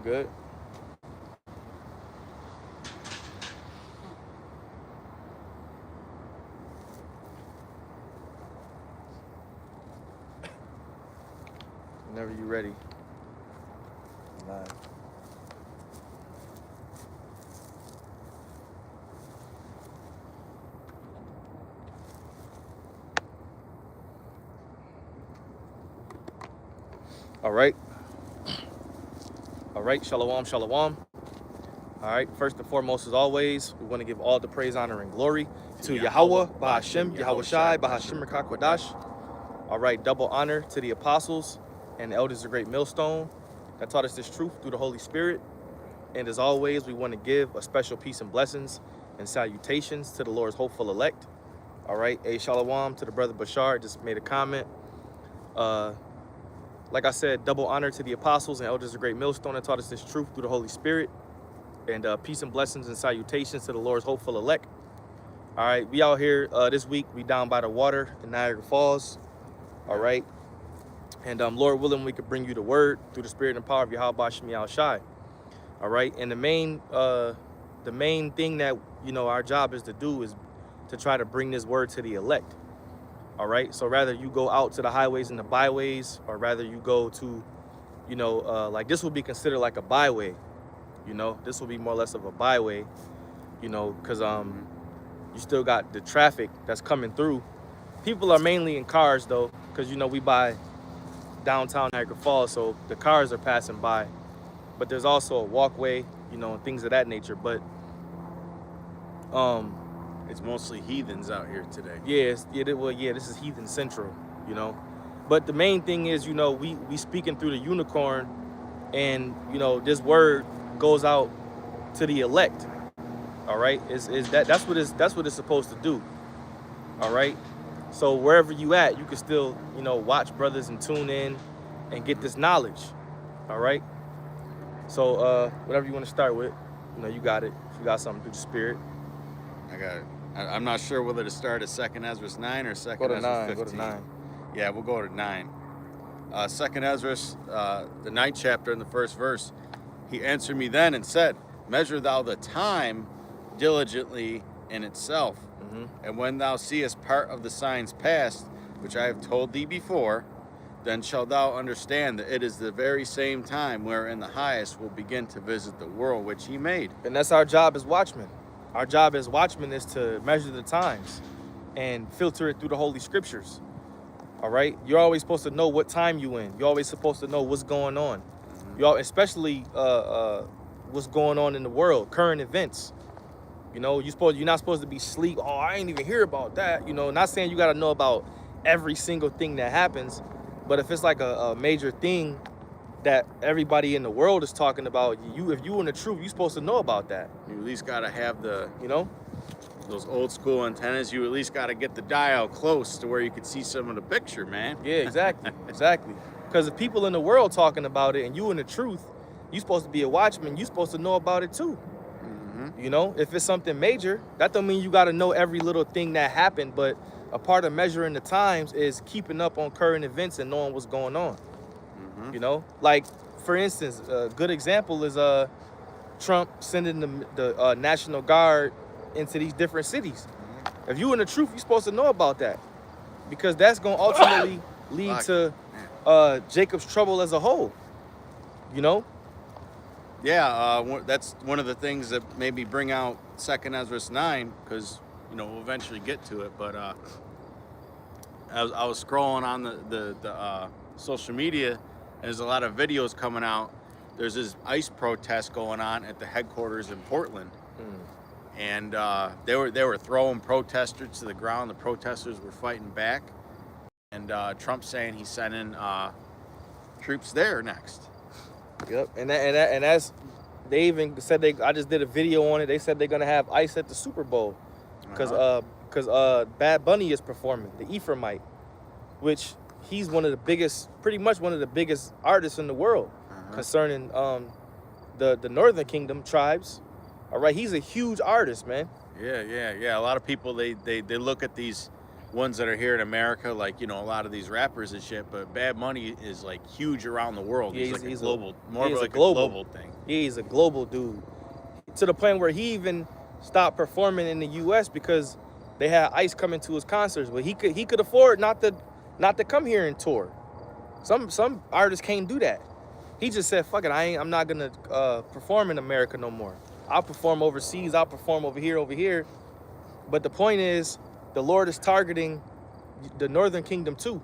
good. Whenever you're ready. Live. All right. All right. Shalom, shalom. All right. First and foremost, as always, we want to give all the praise, honor, and glory to Yahawah, Bahasham, Yahawashi, Bahasham, Rakakwadash. All right. Double honor to the apostles and the elders of Great Millstone that taught us this truth through the Holy Spirit. And as always, we want to give a special peace and blessings and salutations to the Lord's hopeful elect. All right. A shalom to the brother Bashar, just made a comment. Like I said, double honor to the apostles and elders of Great Millstone that taught us this truth through the Holy Spirit. And peace and blessings and salutations to the Lord's hopeful elect. All right, we out here this week. We down by the water in Niagara Falls. All right. And Lord willing, we could bring you the word through the spirit and power of Yahawah, Bahasham, Yahawashi. All right. And the main thing that, our job is to do is to try to bring this word to the elect. All right. So rather you go out to the highways and the byways, or rather you go to, like this will be considered like a byway. This will be more or less of a byway, because you still got the traffic that's coming through. People are mainly in cars though, because we buy downtown Niagara Falls, so the cars are passing by. But there's also a walkway, and things of that nature. But it's mostly heathens out here today. This is Heathen Central, But the main thing is, we speaking through the unicorn, and this word goes out to the elect. All right, that's what it's supposed to do. All right, so wherever you at, you can still watch brothers and tune in and get this knowledge. All right, so whatever you want to start with, you got it. If you got something through the spirit, I got it. I'm not sure whether to start at 2nd Ezra 9 or 2nd Ezra 15. Go to 9. Yeah, we'll go to 9. 2nd Ezra, the 9th chapter in the first verse. He answered me then and said, measure thou the time diligently in itself. And when thou seest part of the signs past, which I have told thee before, then shalt thou understand that it is the very same time wherein the highest will begin to visit the world which he made. And that's our job as watchmen. Our job as watchmen is to measure the times and filter it through the Holy Scriptures. All right? You're always supposed to know what time you in. You're always supposed to know what's going on. Especially what's going on in the world, current events. You're not supposed to be asleep. Oh, I ain't even hear about that. Not saying you got to know about every single thing that happens, but if it's like a major thing that everybody in the world is talking about, if you in the truth, you're supposed to know about that. You at least got to have those old school antennas. You at least got to get the dial close to where you can see some of the picture, man. Yeah, exactly. Exactly. Because if people in the world talking about it and you in the truth, you're supposed to be a watchman. You're supposed to know about it too. If it's something major, that don't mean you got to know every little thing that happened. But a part of measuring the times is keeping up on current events and knowing what's going on. Like, for instance, a good example is Trump sending the National Guard into these different cities. If you in the truth, you're supposed to know about that, because that's going to ultimately lead to Jacob's trouble as a whole. Yeah, that's one of the things that made me bring out 2nd Ezra 9, because we'll eventually get to it. But I was scrolling on the social media, and there's a lot of videos coming out. There's this ICE protest going on at the headquarters in Portland, and they were throwing protesters to the ground. The protesters were fighting back, and Trump saying he's sending troops there next. Yep, and that's, they even said I just did a video on it. They said they're gonna have ICE at the Super Bowl, because Bad Bunny is performing, the Ephraimite, which he's pretty much one of the biggest artists in the world concerning the Northern Kingdom tribes. All right, he's a huge artist, man. Yeah. A lot of people they look at these ones that are here in America, like, you know, a lot of these rappers and shit, but Bad Money is like huge around the world. Yeah, he's like he's a global, more he's of a like a global. global thing. Yeah, he's a global dude. To the point where he even stopped performing in the US because they had ICE coming to his concerts, but he could afford not to come here and tour. Some artists can't do that. He just said, fuck it, I'm not gonna perform in America no more. I'll perform overseas, I'll perform over here. But the point is, the Lord is targeting the Northern Kingdom too.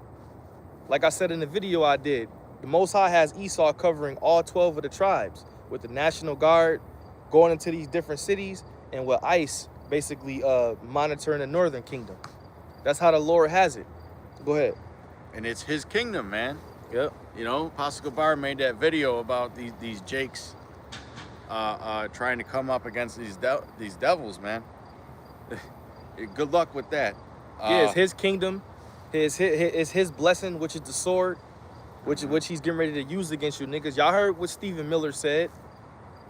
Like I said in the video I did, the Most High has Esau covering all 12 of the tribes with the National Guard going into these different cities, and with ICE basically monitoring the Northern Kingdom. That's how the Lord has it. Go ahead. And it's his kingdom, man. Yep. You know, Apostle Gabar made that video about these Jakes trying to come up against these devils, man. Good luck with that. Yeah, it's his kingdom. It's his blessing, which is the sword, which he's getting ready to use against you niggas. Y'all heard what Stephen Miller said,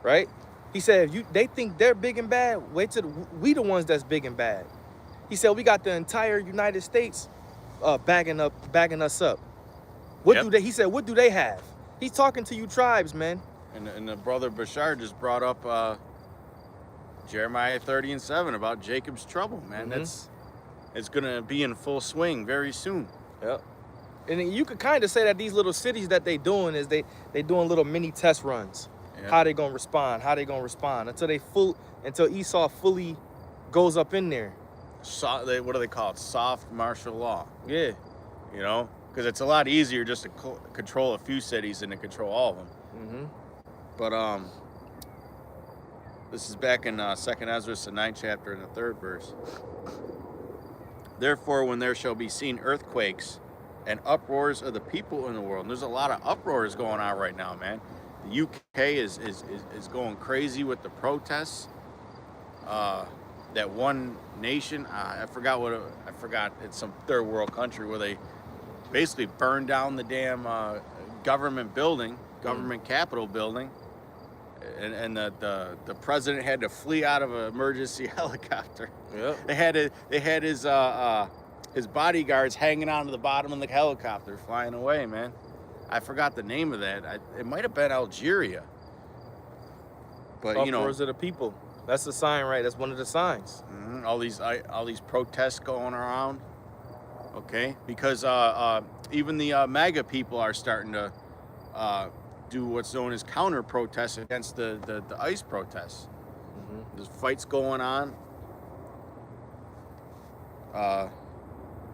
right? He said, if they think they're big and bad, wait till we the ones that's big and bad. He said, we got the entire United States backing us up. What do they? He said, what do they have? He's talking to you tribes, man. And the brother Bashar just brought up Jeremiah 30:7 about Jacob's trouble, man. It's gonna be in full swing very soon. Yep. And you could kind of say that these little cities that they doing is they doing little mini test runs. Yep. How they gonna respond? Until Esau fully goes up in there. What do they call it? Soft martial law. Yeah. You know, because it's a lot easier just to control a few cities than to control all of them. Mm-hmm. But this is back in 2nd Ezra, the 9th chapter and the 3rd verse. Therefore, when there shall be seen earthquakes and uproars of the people in the world, and there's a lot of uproars going on right now, man. The UK is going crazy with the protests. That one nation, I forgot. It's some third world country where they basically burned down the damn government building, government capitol building, and the president had to flee out of an emergency helicopter. Yep. They had his bodyguards hanging onto the bottom of the helicopter, flying away, man. I forgot the name of that. It might have been Algeria. But, you know, uproars of the people. That's the sign, right? That's one of the signs. Mm-hmm. All these protests going around. Okay, because even the MAGA people are starting to do what's known as counter protests against the ICE protests. Mm-hmm. There's fights going on.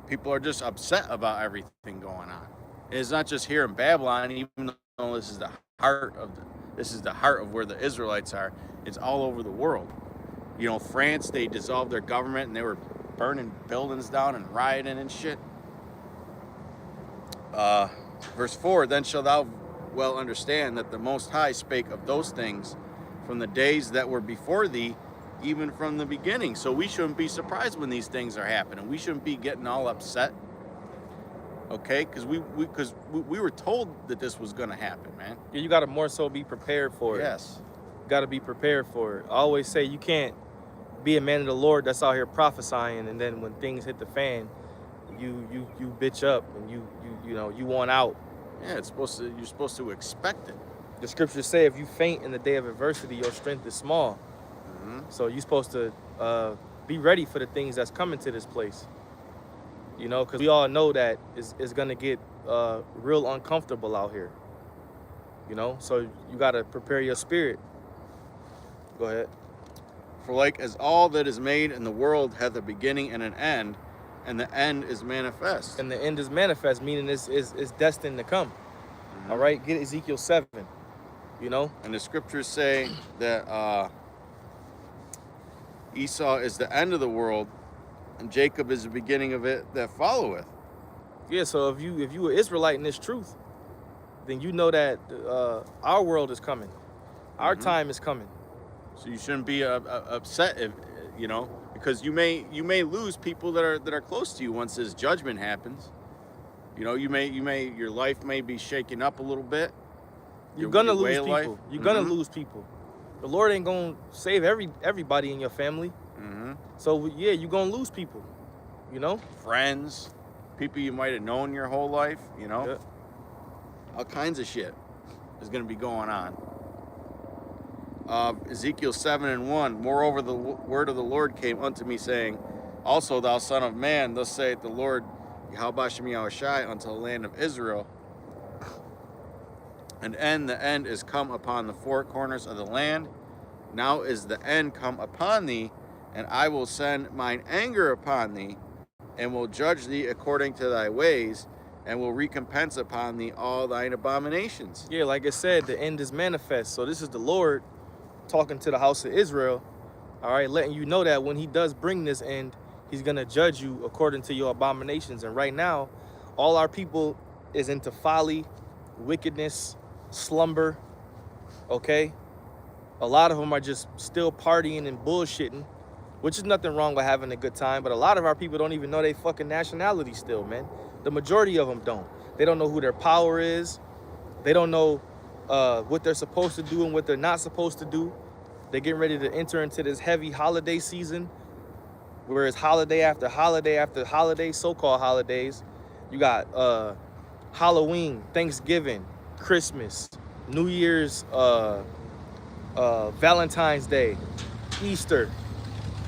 People are just upset about everything going on. And it's not just here in Babylon, even though this is the heart of where the Israelites are. It's all over the world. You know, France, they dissolved their government and they were burning buildings down and rioting and shit. Verse 4, then shalt thou well understand that the Most High spake of those things from the days that were before thee, even from the beginning. So we shouldn't be surprised when these things are happening. We shouldn't be getting all upset. Okay, because we were told that this was going to happen, man. Yeah, you got to more so be prepared for it. Yes. You got to be prepared for it. I always say you can't be a man of the Lord that's out here prophesying, and then when things hit the fan, you bitch up and you want out. Yeah, you're supposed to expect it. The scriptures say if you faint in the day of adversity, your strength is small. Mm-hmm. So you're supposed to be ready for the things that's coming to this place. You know, because we all know that it's going to get real uncomfortable out here. You know, so you got to prepare your spirit. Go ahead. For like as all that is made in the world hath a beginning and an end, and the end is manifest. And the end is manifest, meaning it's destined to come. Mm-hmm. All right, get Ezekiel 7, you know. And the scriptures say that Esau is the end of the world, and Jacob is the beginning of it that followeth. Yeah, so if you were Israelite in this truth, then you know that our world is coming. Our time is coming. So you shouldn't be upset if, you know, because you may lose people that are close to you once this judgment happens. You know, your life may be shaken up a little bit. You're gonna lose people. You're gonna lose people. The Lord ain't gonna save everybody in your family. Mm-hmm. So yeah, you're gonna lose people. You know? Friends, people you might have known your whole life, you know? Yeah. All kinds of shit is going to be going on. Ezekiel 7:1. Moreover, the word of the Lord came unto me, saying, also, thou son of man, thus saith the Lord, Bahasham Yahawashi, unto the land of Israel. And the end is come upon the four corners of the land. Now is the end come upon thee, and I will send mine anger upon thee, and will judge thee according to thy ways, and will recompense upon thee all thine abominations. Yeah, like I said, the end is manifest. So this is the Lord talking to the house of Israel, all right, letting you know that when he does bring this end, he's going to judge you according to your abominations. And right now, all our people is into folly, wickedness, slumber, okay? A lot of them are just still partying and bullshitting, which is nothing wrong with having a good time, but a lot of our people don't even know they fucking nationality still, man. The majority of them don't. They don't know who their power is. They don't know what they're supposed to do and what they're not supposed to do. They're getting ready to enter into this heavy holiday season where it's holiday after holiday after holiday, so-called holidays. You got Halloween, Thanksgiving, Christmas, New Year's, Valentine's Day, Easter.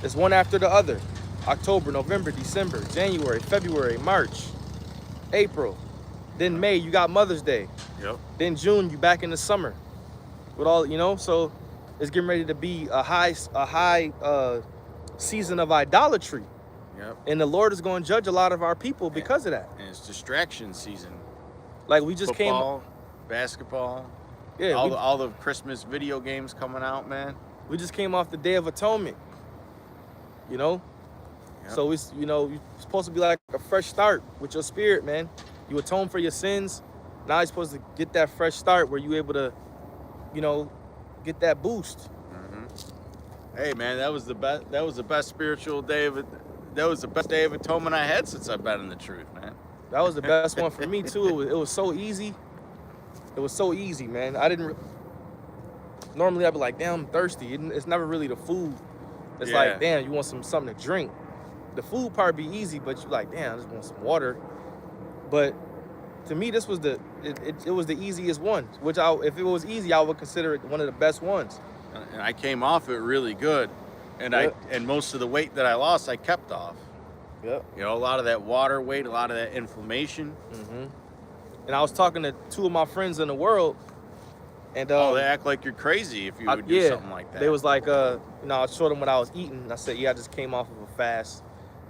It's one after the other. October, November, December, January, February, March, April. Then May, you got Mother's Day. Yep. Then June, you back in the summer. With all, you know, so it's getting ready to be a high season of idolatry. Yep. And the Lord is going to judge a lot of our people because of that. And it's distraction season. Like we just Football, basketball, yeah, all the Christmas video games coming out, man. we just came off the Day of Atonement. You know? Yep. So it's, you know, you're supposed to be like a fresh start with your spirit, man. You atone for your sins. Now you're supposed to get that fresh start where you're able to, you know, get that boost. Mm-hmm. Hey, man, that was the best. That was the best spiritual day of it. That was the best day of atonement I had since I've been in the truth, man. That was the best one for me too. It was so easy. It was so easy, man. I didn't. Normally I'd be like, damn, I'm thirsty. It's never really the food. It's like, damn, you want something to drink. The food part be easy, but you're like, damn, I just want some water. But to me, this was it was the easiest one. Which if it was easy, I would consider it one of the best ones. And I came off it really good, and Yep. and most of the weight that I lost, I kept off. Yep. You know, a lot of that water weight, a lot of that inflammation. Mm-hmm. And I was talking to two of my friends in the world, and they act like you're crazy if you would do something like that. They was like, you know, I showed them what I was eating. And I said, yeah, I just came off of a fast.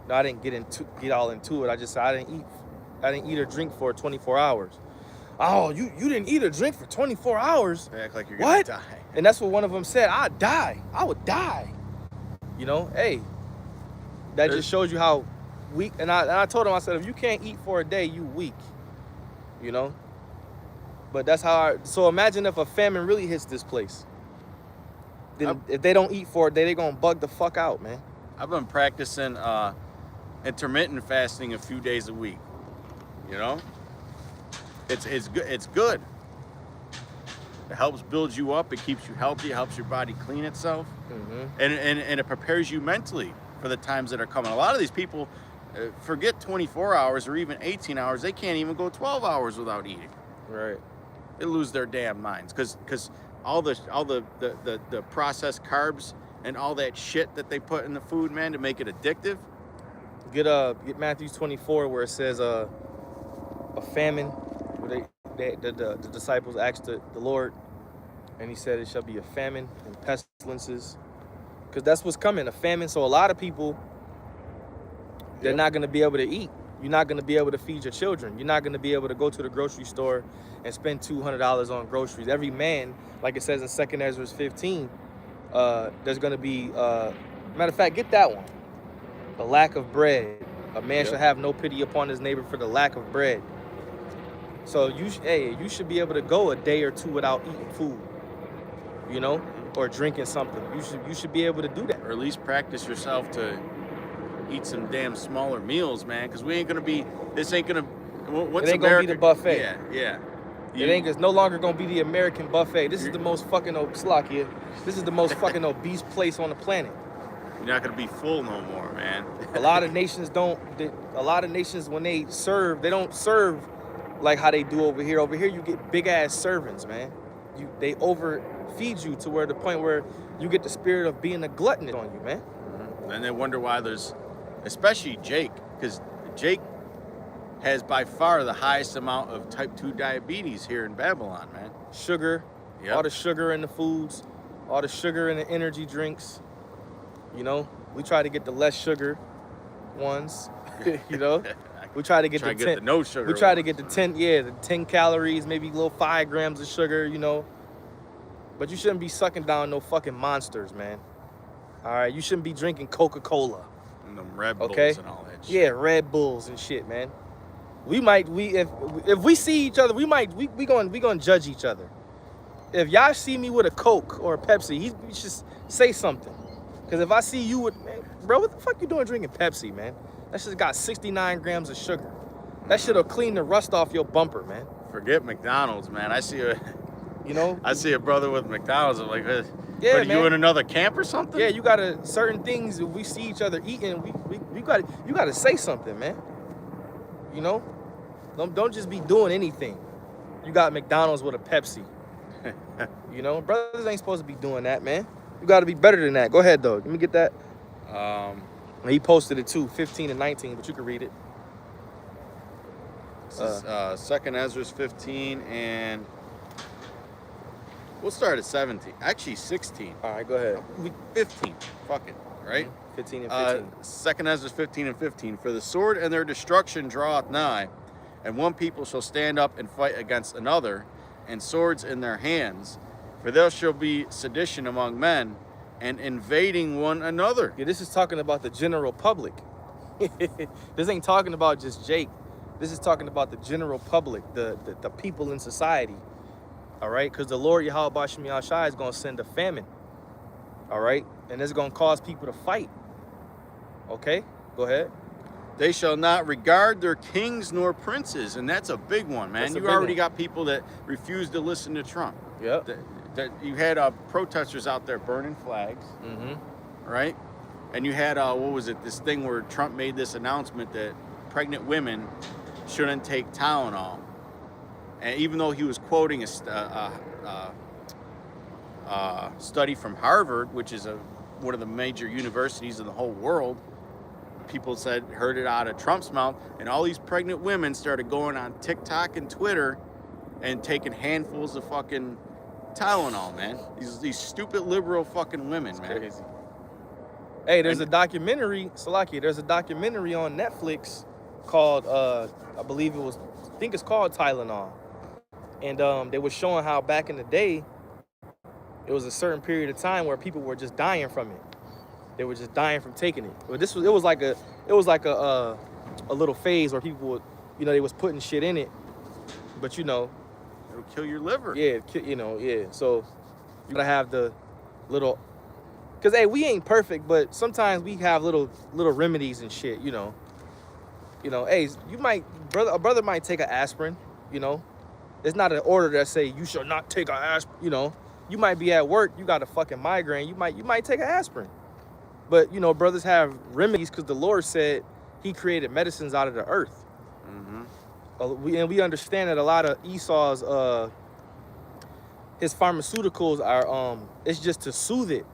No, I didn't get all into it. I just said I didn't eat or drink for 24 hours. Oh, you didn't eat or drink for 24 hours? They act like you're gonna die. And that's what one of them said. I'd die. I would die. You know, hey, that just shows you how weak. And I told him, I said, if you can't eat for a day, you weak. You know? But that's how so imagine if a famine really hits this place. Then if they don't eat for a day, they're gonna bug the fuck out, man. I've been practicing intermittent fasting a few days a week. You know? It's good. It's good. It helps build you up. It keeps you healthy. It helps your body clean itself. Mm-hmm. And it prepares you mentally for the times that are coming. A lot of these people forget 24 hours or even 18 hours. They can't even go 12 hours without eating. Right. They lose their damn minds because all the processed carbs and all that shit that they put in the food, man, to make it addictive. Get Matthew 24 where it says a famine. Where the disciples asked the Lord, and he said it shall be a famine and pestilences, because that's what's coming, a famine. So a lot of people, they're not going to be able to eat. You're not going to be able to feed your children. You're not going to be able to go to the grocery store and spend $200 on groceries. Every man, like it says in 2 Ezra 15, there's going to be, matter of fact, get that one. The lack of bread. A man shall have no pity upon his neighbor for the lack of bread. So you should be able to go a day or two without eating food, you know, or drinking something. You should be able to do that. Or at least practice yourself to eat some damn smaller meals, man, because we ain't gonna be. This ain't gonna. What's it ain't gonna be the buffet. Yeah. It's no longer gonna be the American buffet. This is the most fucking This is the most fucking obese place on the planet. You're not gonna be full no more, man. A lot of nations don't. A lot of nations, when they serve, they don't serve like how they do over here. Over here, you get big ass servants, man. They overfeed you to where the point where you get the spirit of being a glutton on you, man. Mm-hmm. And they wonder why there's, especially Jake, because Jake has by far the highest amount of type 2 diabetes here in Babylon, man. Sugar, Yep. all the sugar in the foods, all the sugar in the energy drinks. You know, we try to get the less sugar ones. You know, we try to get the no sugar. We try ones. to get the 10 calories, maybe a little 5 grams of sugar. You know, but you shouldn't be sucking down no fucking monsters, man. All right, you shouldn't be drinking Coca-Cola. And them Red Bulls and all that shit. Yeah, Red Bulls and shit, man. If we see each other, we gonna judge each other. If y'all see me with a Coke or a Pepsi, you should say something. Cause if I see you with, man, bro, what the fuck you doing drinking Pepsi, man? That shit's got 69 grams of sugar. That shit'll clean the rust off your bumper, man. Forget McDonald's, man. I see a brother with McDonald's. I'm like, yeah, what, are man. you in another camp or something? Yeah, you gotta, certain things, if we see each other eating, you gotta say something, man. You know? Don't just be doing anything. You got McDonald's with a Pepsi. You know, brothers ain't supposed to be doing that, man. You gotta be better than that. Go ahead, though. Let me get that. He posted it too, 15 and 19, but you can read it. This is 2nd Ezra 15, and we'll start at 17. Actually, 16. All right, go ahead. 15. Fuck it, right? 15 and 15. 2nd Ezra 15 and 15. For the sword and their destruction draweth nigh, and one people shall stand up and fight against another, and swords in their hands. For there shall be sedition among men, and invading one another. Yeah, this is talking about the general public. This ain't talking about just Jake. This is talking about the general public, the people in society. All right? Because the Lord Yahawah Bahasham Yahawashi is going to send a famine. All right? And it's going to cause people to fight. Okay? Go ahead. They shall not regard their kings nor princes. And that's a big one, man. You already got people that refuse to listen to Trump. Yep. That you had protesters out there burning flags, right? And you had, what was it, this thing where Trump made this announcement that pregnant women shouldn't take Tylenol. And even though he was quoting a study from Harvard, which is one of the major universities in the whole world, people heard it out of Trump's mouth, and all these pregnant women started going on TikTok and Twitter and taking handfuls of fucking Tylenol, man. These stupid liberal fucking women, man. Crazy. Hey, there's a documentary, Salaki, there's a documentary on Netflix called, I think it's called Tylenol. And they were showing how back in the day, it was a certain period of time where people were just dying from it. They were just dying from taking it. But it was like a little phase where people would, they was putting shit in it. But it'll kill your liver. Yeah, yeah. So you gotta have the little, cause hey, we ain't perfect, but sometimes we have little remedies and shit. Hey, a brother might take an aspirin. It's not an order that say you should not take an aspirin. You might be at work, you got a fucking migraine, you might take an aspirin. But brothers have remedies because the Lord said He created medicines out of the earth. We understand that a lot of Esau's his pharmaceuticals are it's just to soothe it.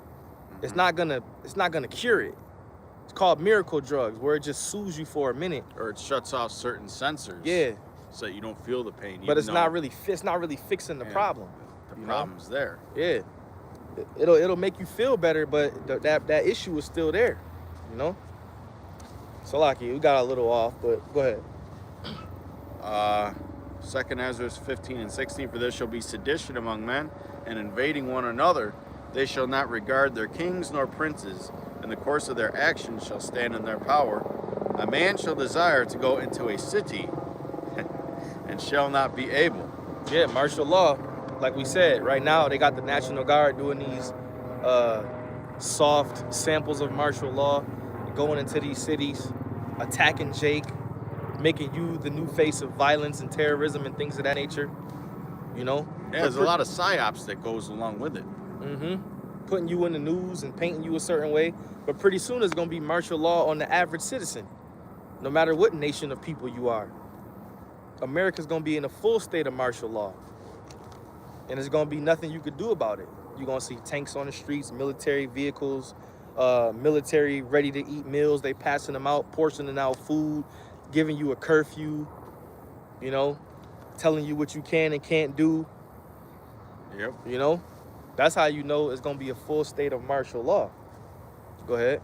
It's not gonna cure it. It's called miracle drugs, where it just soothes you for a minute, or it shuts off certain sensors. Yeah, so you don't feel the pain. But it's not really fixing the problem. The problem's there. Yeah, it'll make you feel better, but that issue is still there. So lucky we got a little off, but go ahead. 2nd Ezra 15 and 16. For there shall be sedition among men, and invading one another. They shall not regard their kings nor princes, and the course of their actions shall stand in their power. A man shall desire to go into a city, and shall not be able. Yeah, martial law. Like we said, right now they got the National Guard doing these soft samples of martial law, going into these cities, attacking Jake, making you the new face of violence and terrorism and things of that nature. Yeah, there's a lot of psyops that goes along with it. putting you in the news and painting you a certain way. But pretty soon it's going to be martial law on the average citizen, no matter what nation of people you are. America's going to be in a full state of martial law. And there's going to be nothing you could do about it. You're going to see tanks on the streets, military vehicles, military ready-to-eat meals. They passing them out, portioning out food, giving you a curfew, you know, telling you what you can and can't do. Yep. You know, that's how you know it's going to be a full state of martial law. Go ahead.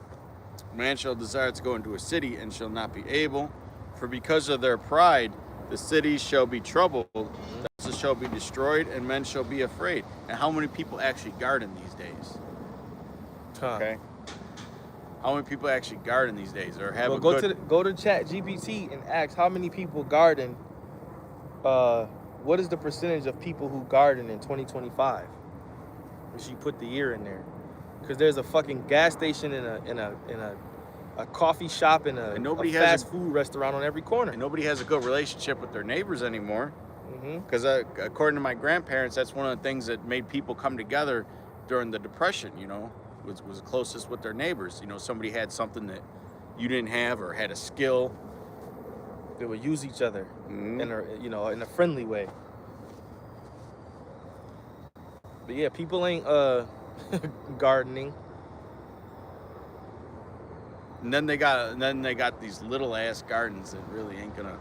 Man shall desire to go into a city and shall not be able, for because of their pride, the cities shall be troubled, the houses shall be destroyed, and men shall be afraid. And how many people actually garden these days? Okay. How many people actually garden these days, or have go to Chat GPT and ask how many people garden. What is the percentage of people who garden in 2025? And she put the year in there, because there's a fucking gas station in a coffee shop and a fast food restaurant on every corner. And nobody has a good relationship with their neighbors anymore. Because according to my grandparents, that's one of the things that made people come together during the Depression. You know, was closest with their neighbors. You know, somebody had something that you didn't have, or had a skill. They would use each other in a friendly way. But yeah, people ain't gardening. And then they got these little ass gardens that really ain't gonna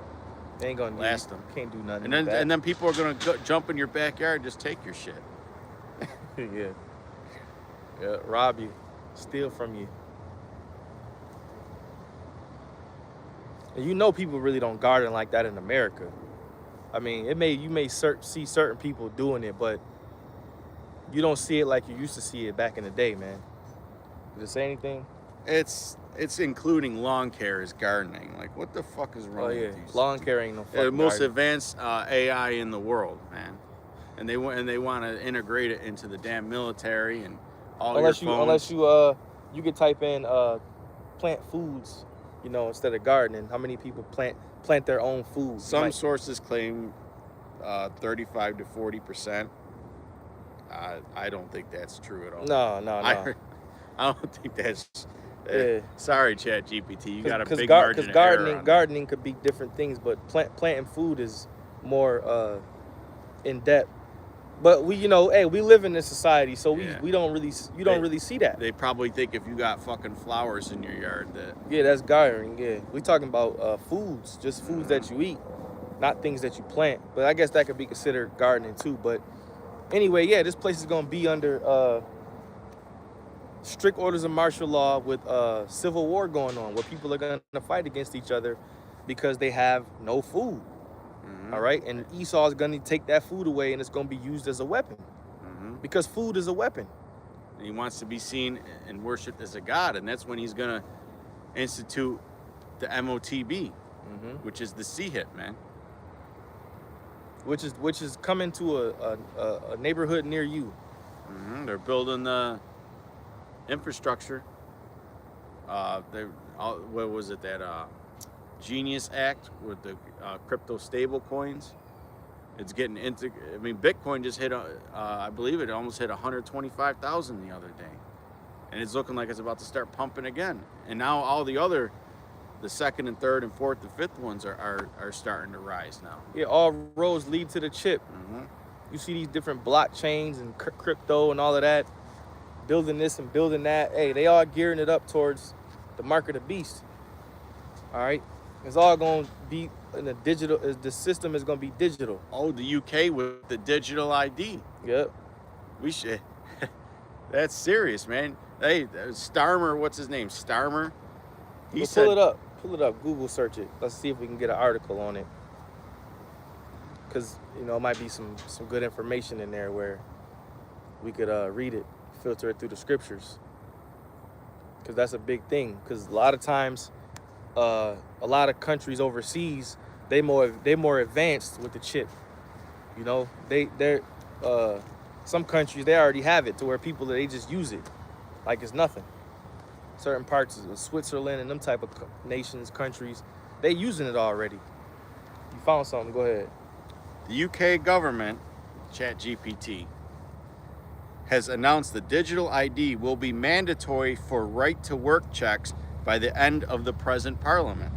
last them. Can't do nothing. And then people are gonna jump in your backyard and just take your shit. Yeah, rob you, steal from you. And you know people really don't garden like that in America. I mean, you may see certain people doing it, but you don't see it like you used to see it back in the day, man. Did it say anything? It's including lawn care as gardening. Like, what the fuck is wrong with these? Lawn care ain't no fucking the most garden. advanced AI in the world, man. And they want to integrate it into the damn military and all your phones. Unless you could type in plant foods, you know, instead of gardening. How many people plant their own food? Some sources claim 35 to 40%. I don't think that's true at all. No. I don't think that's. Yeah. Sorry, Chat GPT. You got a big margin of error. Gardening could be different things, but planting food is more in depth. But we live in this society, so we don't really see that. They probably think if you got fucking flowers in your yard that. That's gardening. Yeah, we talking about foods, just foods that you eat, not things that you plant. But I guess that could be considered gardening too. But anyway, this place is gonna be under strict orders of martial law with civil war going on, where people are gonna fight against each other because they have no food. All right, and Esau is gonna take that food away, and it's gonna be used as a weapon, because food is a weapon. And he wants to be seen and worshipped as a god, and that's when he's gonna institute the MOTB, which is the C hit, man. Which is coming to a neighborhood near you. They're building the infrastructure. What was it, that Genius Act with the crypto stable coins? It's getting into. I mean, Bitcoin just hit. I believe it almost hit 125,000 the other day, and it's looking like it's about to start pumping again. And now all the second and third and fourth and fifth ones are starting to rise now. Yeah, all roads lead to the chip. You see these different blockchains and crypto and all of that, building this and building that. Hey, they are gearing it up towards the mark of the beast. All right, it's all going to be in the digital. The system is going to be digital. Oh, the UK with the digital ID. Yep. We should. That's serious, man. Hey, Starmer, what's his name? Starmer. He said, pull it up. Pull it up. Google search it. Let's see if we can get an article on it. Because, it might be some good information in there where we could read it, filter it through the scriptures. Because that's a big thing. Because a lot of times, a lot of countries overseas, they're more advanced with the chip. They're some countries, they already have it to where they just use it like it's nothing. Certain parts of Switzerland and them type of nations, countries, they using it already. You found something, go ahead. The UK government, ChatGPT, has announced the digital ID will be mandatory for right-to-work checks by the end of the present parliament.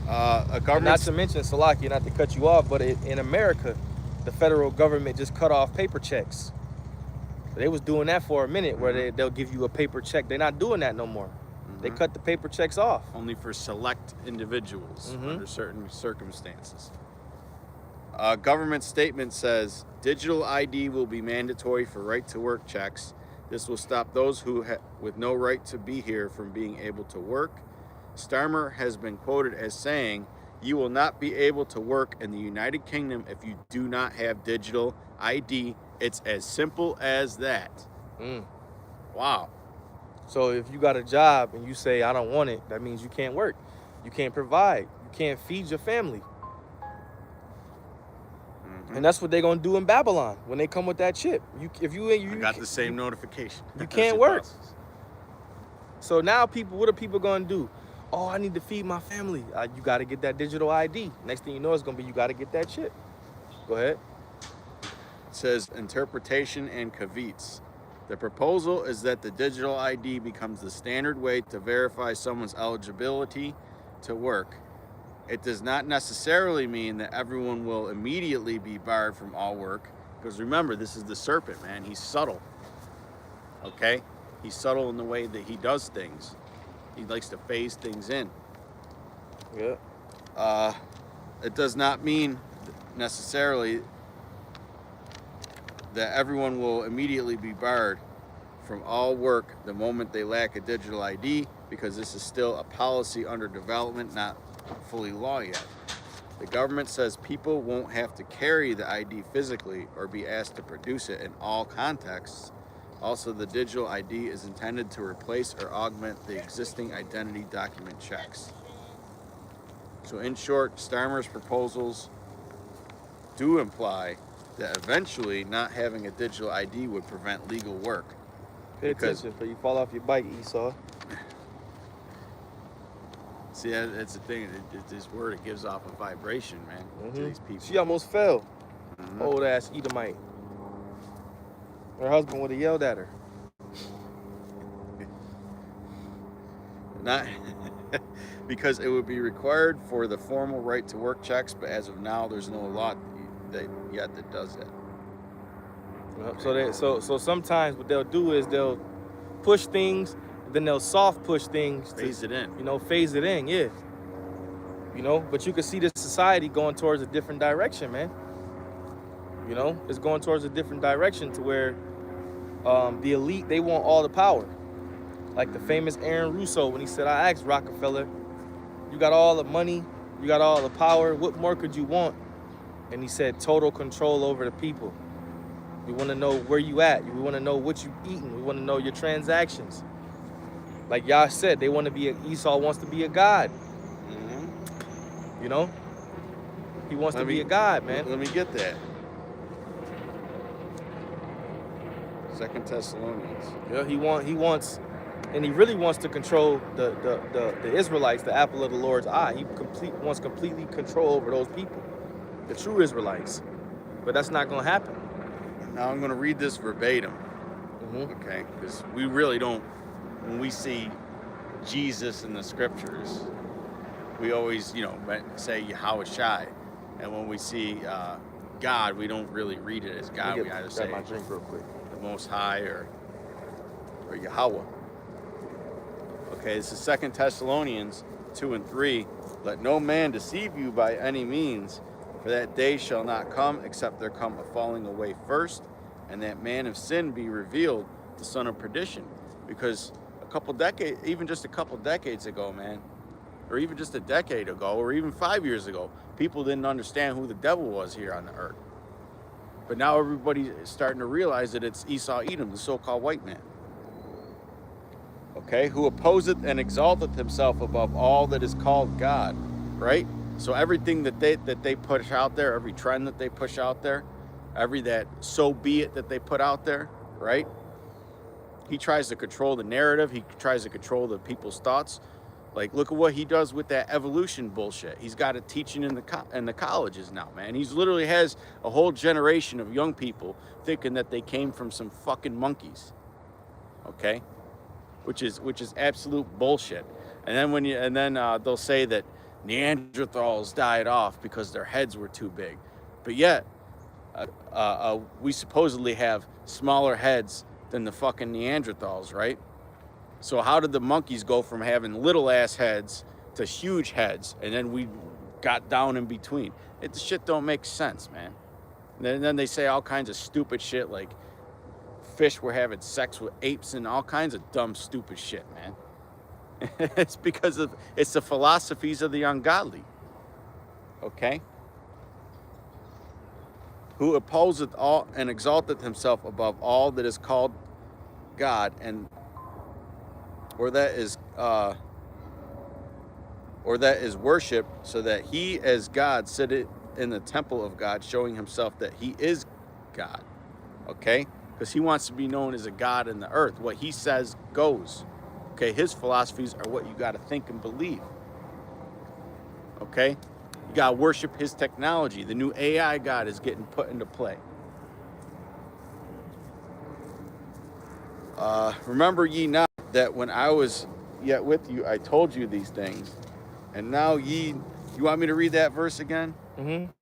A And government... not to mention, Salaki, not to cut you off, but in America, the federal government just cut off paper checks. They was doing that for a minute, where they'll give you a paper check. They're not doing that no more. They cut the paper checks off. Only for select individuals under certain circumstances. A government statement says digital ID will be mandatory for right-to-work checks. This will stop those who with no right to be here from being able to work. Starmer has been quoted as saying, "You will not be able to work in the United Kingdom if you do not have digital ID. It's as simple as that." Wow. So if you got a job and you say, I don't want it, that means you can't work. You can't provide. You can't feed your family. And that's what they're going to do in Babylon when they come with that chip. I got the same notification. You can't work. So now what are people going to do? Oh, I need to feed my family. You got to get that digital ID. Next thing you know, it's going to be you got to get that chip. Go ahead. It says interpretation and kavitz. The proposal is that the digital ID becomes the standard way to verify someone's eligibility to work. It does not necessarily mean that everyone will immediately be barred from all work, because remember, this is the serpent, man. He's subtle. Okay? He's subtle in the way that he does things. He likes to phase things in. Yeah. It does not mean necessarily that everyone will immediately be barred from all work the moment they lack a digital ID, because this is still a policy under development, not fully law yet. The government says people won't have to carry the ID physically or be asked to produce it in all contexts. Also, the digital ID is intended to replace or augment the existing identity document checks. So in short, Starmer's proposals do imply that eventually not having a digital ID would prevent legal work. Pay attention, so you fall off your bike, Esau. See, that's the thing. This word, it gives off a vibration, man, to these people. She almost fell. Old ass Edomite. Her husband would have yelled at her. Not because it would be required for the formal right to work checks, but as of now, there's no law that does that. So sometimes what they'll do is they'll push things, then they'll soft push things. Phase it in. Phase it in, yeah. But you can see this society going towards a different direction, man. It's going towards a different direction to where the elite, they want all the power. Like the famous Aaron Russo, when he said, I asked Rockefeller, you got all the money, you got all the power, what more could you want? And he said, total control over the people. We want to know where you at. We want to know what you eating. We want to know your transactions. Like Yah said, they want to be Esau wants to be a god. He wants to be a god, man. Let me get that. 2 Thessalonians. Yeah, he wants, and he really wants to control the Israelites, the apple of the Lord's eye. He wants completely control over those people, the true Israelites. But that's not going to happen. Now I'm going to read this verbatim, okay? Because we really don't, when we see Jesus in the scriptures, we always, say Yahawashi. And when we see God, we don't really read it as God. We either say my drink real quick. The Most High or Yahawah. Okay, this is 2 Thessalonians 2:3. Let no man deceive you by any means, for that day shall not come except there come a falling away first, and that man of sin be revealed, the son of perdition. Because even just a couple decades ago, man, or even just a decade ago, or even 5 years ago, people didn't understand who the devil was here on the earth. But now everybody is starting to realize that it's Esau Edom, the so-called white man. Okay, who opposeth and exalteth himself above all that is called God, right? So everything that they push out there, every trend that they push out there, every that so be it that they put out there, right? He tries to control the narrative. He tries to control the people's thoughts. Like, look at what he does with that evolution bullshit. He's got it teaching in the colleges now, man. He's literally has a whole generation of young people thinking that they came from some fucking monkeys. Okay, which is absolute bullshit. And then they'll say that Neanderthals died off because their heads were too big, but yet we supposedly have smaller heads than the fucking Neanderthals, right? So how did the monkeys go from having little ass heads to huge heads, and then we got down in between? The shit don't make sense, man. And then they say all kinds of stupid shit like fish were having sex with apes and all kinds of dumb, stupid shit, man. It's because it's the philosophies of the ungodly. Okay? Who opposeth all and exalteth himself above all that is called God, or that is worship, so that he as God sitteth in the temple of God, showing himself that he is God. Okay? Because he wants to be known as a God in the earth. What he says goes. Okay? His philosophies are what you got to think and believe. Okay? You got to worship his technology. The new AI God is getting put into play. Remember ye not that when I was yet with you, I told you these things. And now you want me to read that verse again? Mm-hmm.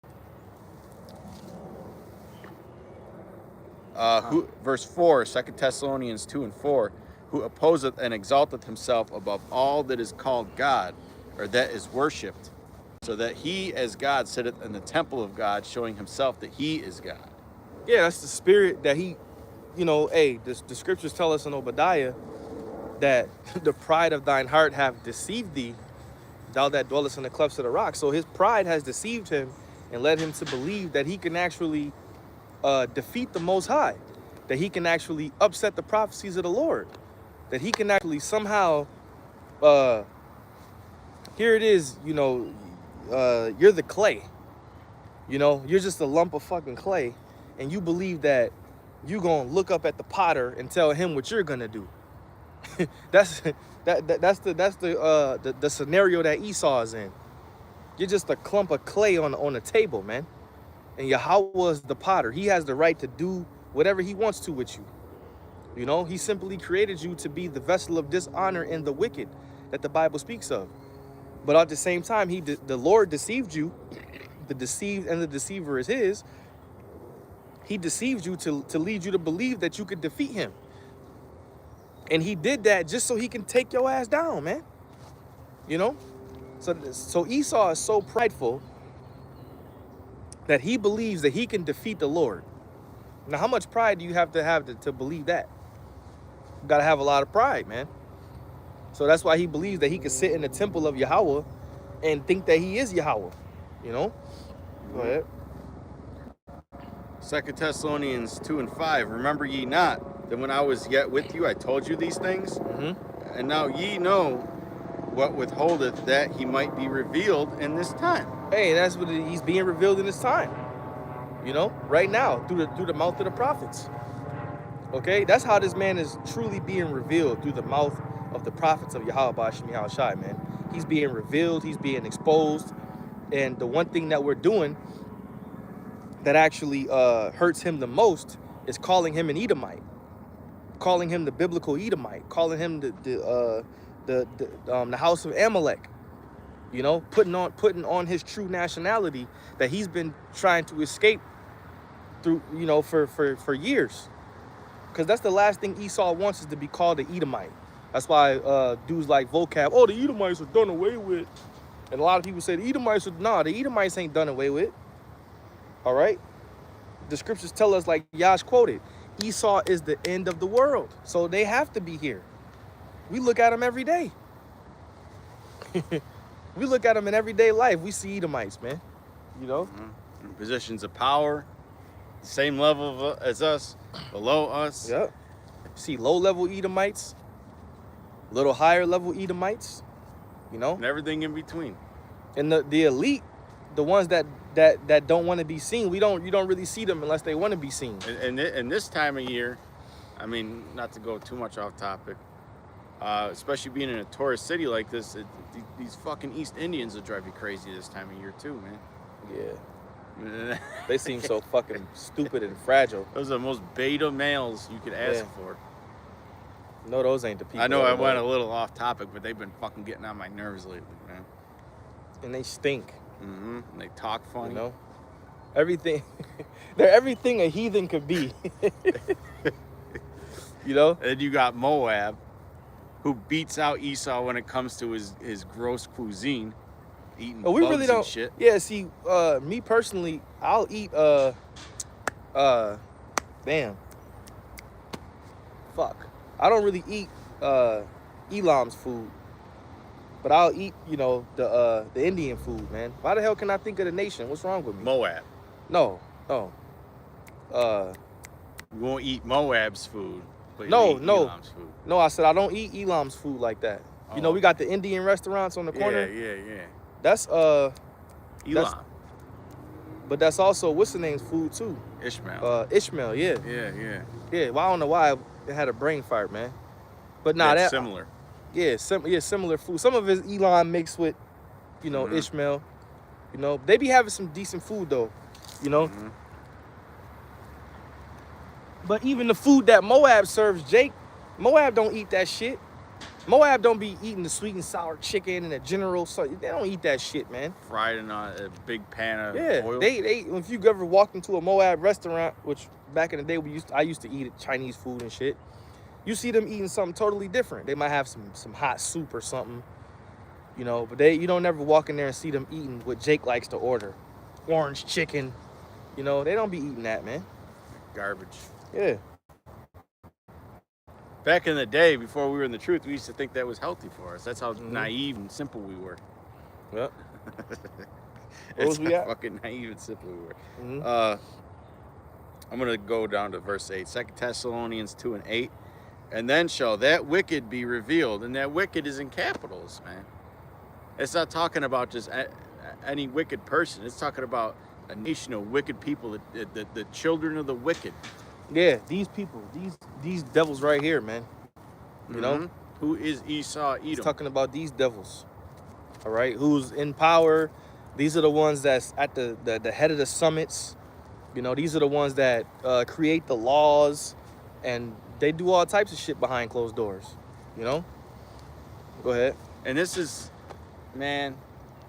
Verse 4, 2 Thessalonians 2 and 4, who opposeth and exalteth himself above all that is called God, or that is worshipped, so that he as God sitteth in the temple of God, showing himself that he is God. Yeah, that's the spirit that he, the scriptures tell us in Obadiah that the pride of thine heart hath deceived thee, thou that dwellest in the clefts of the rock. So his pride has deceived him and led him to believe that he can actually defeat the Most High, that he can actually upset the prophecies of the Lord, that he can actually somehow, here it is, you're the clay, you're just a lump of fucking clay, and you believe that you're gonna look up at the potter and tell him what you're gonna do. That's the scenario that Esau is in. You're just a clump of clay on a table, man. And Yahawah is the potter. He has the right to do whatever he wants to with you. He simply created you to be the vessel of dishonor and the wicked that the Bible speaks of. But at the same time, the Lord deceived you. The deceived and the deceiver is his. He deceived you to lead you to believe that you could defeat him. And he did that just so he can take your ass down, man. So Esau is so prideful that he believes that he can defeat the Lord. Now, how much pride do you have to believe that? You got to have a lot of pride, man. So that's why he believes that he can sit in the temple of Yahawah and think that he is Yahawah. Go ahead. 2 Thessalonians 2 and 5, remember ye not that when I was yet with you, I told you these things? Mm-hmm. And now ye know what withholdeth that he might be revealed in this time. Hey, that's what he's being revealed in this time. Right now, through the mouth of the prophets. Okay, that's how this man is truly being revealed, through the mouth of the prophets of Yahawah, Bahasham, Yahawashi, man. He's being revealed, he's being exposed. And the one thing that we're doing that actually hurts him the most is calling him an Edomite, calling him the biblical Edomite, calling him the house of Amalek. Putting on his true nationality that he's been trying to escape through, for years. Because that's the last thing Esau wants, is to be called an Edomite. That's why dudes like vocab, oh, the Edomites are done away with. And a lot of people say the Edomites the Edomites ain't done away with. All right? The scriptures tell us, like Yash quoted, Esau is the end of the world. So they have to be here. We look at them every day. We look at them in everyday life. We see Edomites, man. In positions of power, same level as us, below us. Yeah. See low-level Edomites, little higher level Edomites, And everything in between. And the elite, the ones that don't want to be seen, you don't really see them unless they want to be seen. And this time of year, I mean, not to go too much off topic, especially being in a tourist city like this, these fucking East Indians will drive you crazy this time of year too, man. Yeah. They seem so fucking stupid and fragile. Those are the most beta males you could ask for. No, those ain't the people. I know I went a little off topic, but they've been fucking getting on my nerves lately, man. And they stink. Mm-hmm. And they talk funny. You know? Everything. They're everything a heathen could be. You know? And you got Moab, who beats out Esau when it comes to his gross cuisine. Eating bugs we really don't. And shit. Yeah, see, me personally, I'll eat, damn. Fuck. I don't really eat Elam's food, but I'll eat, you know, the Indian food, man. Why the hell can I think of the nation? What's wrong with me? Moab. No. You won't eat Moab's food, but no, you eat Elam's food. No, I said I don't eat Elam's food like that. You know, we got the Indian restaurants on the corner. Yeah. That's Elam. But that's also what's the name's food too. Ishmael. Ishmael, yeah. Yeah. Well, I don't know why it had a brain fart, man. But nah, that's that similar. Yeah, similar food. Some of it's Elam mixed with, you know, Ishmael. You know, they be having some decent food though. You know. Mm-hmm. But even the food that Moab serves, Jake, Moab don't eat that shit. Moab don't be eating the sweet and sour chicken and the general. So they don't eat that shit, man. Fried in a big pan of oil. They if you ever walked into a Moab restaurant, which back in the day I used to eat Chinese food and shit. You see them eating something totally different. They might have some hot soup or something, you know. But you don't never walk in there and see them eating what Jake likes to order, orange chicken. You know, they don't be eating that, man. Garbage. Yeah. Back in the day, before we were in the truth, we used to think that was healthy for us. That's how naive and simple we were. Yep. What was we at? Fucking naive and simple we were. Mm-hmm. I'm going to go down to verse 8. 2 Thessalonians 2 and 8. And then shall that wicked be revealed. And that wicked is in capitals, man. It's not talking about just any wicked person. It's talking about a nation of wicked people, the children of the wicked. Yeah, these people, these devils right here, man. You know? Who is Esau, Edom? He's talking about these devils. All right? Who's in power. These are the ones that's at the head of the summits. You know, these are the ones that create the laws. And they do all types of shit behind closed doors. You know? Go ahead. And this is, man,